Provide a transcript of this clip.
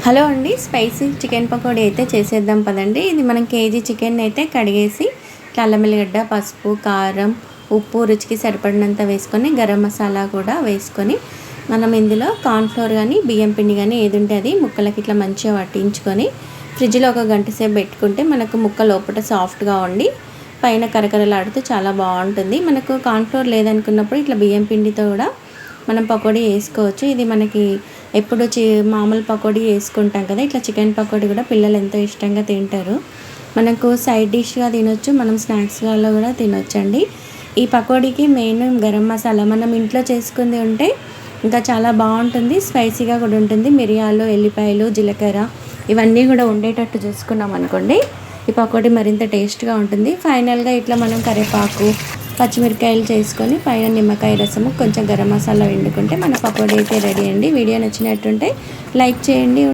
Hello అండి, spicy chicken pakodi అయితే చేసేద్దాం పదండి. ఇది మనం కేజీ చికెన్ అయితే కడిగేసి అల్లం వెల్లిగడ్డ, పసుపు, కారం, ఉప్పు రుచికి సరిపడినంత వేసుకొని గరం మసాలా కూడా వేసుకొని మనం ఇందులో కార్న్‌ఫ్లోర్ కానీ బియ్యం పిండి కానీ ఏది ఉంటే అది ముక్కలకి ఇట్లా మంచిగా పట్టించుకొని ఫ్రిడ్జ్లో ఒక గంట సేపు పెట్టుకుంటే మనకు ముక్క లోపల సాఫ్ట్గా ఉండి పైన కరకరలాడుతూ చాలా బాగుంటుంది. మనకు కార్న్‌ఫ్లోర్ లేదనుకున్నప్పుడు ఇట్లా బియ్యం పిండితో కూడా మనం పకోడీ వేసుకోవచ్చు. ఇది మనకి ఎప్పుడు మామూలు పకోడీ వేసుకుంటాం కదా, ఇట్లా చికెన్ పకోడీ కూడా పిల్లలు ఎంతో ఇష్టంగా తింటారు. మనకు సైడ్ డిష్గా తినొచ్చు, మనం స్నాక్స్గా కూడా తినొచ్చండి. ఈ పకోడీకి మెయిన్ గరం మసాలా మనం ఇంట్లో చేసుకుంది ఉంటే ఇంకా చాలా బాగుంటుంది, స్పైసీగా కూడా ఉంటుంది. మిరియాలు, ఎల్లిపాయలు, జీలకర్ర ఇవన్నీ కూడా ఉండేటట్టు చూసుకున్నాం అనుకోండి, ఈ పకోడీ మరింత టేస్ట్గా ఉంటుంది. ఫైనల్గా ఇట్లా మనం కరివేపాకు, పచ్చిమిరకాయలు చేసుకొని పైన నిమ్మకాయ రసము, కొంచెం గరం మసాలా వండుకుంటే మన పకోడీ అయితే రెడీ అండి. వీడియో నచ్చినట్టుంటే లైక్ చేయండి.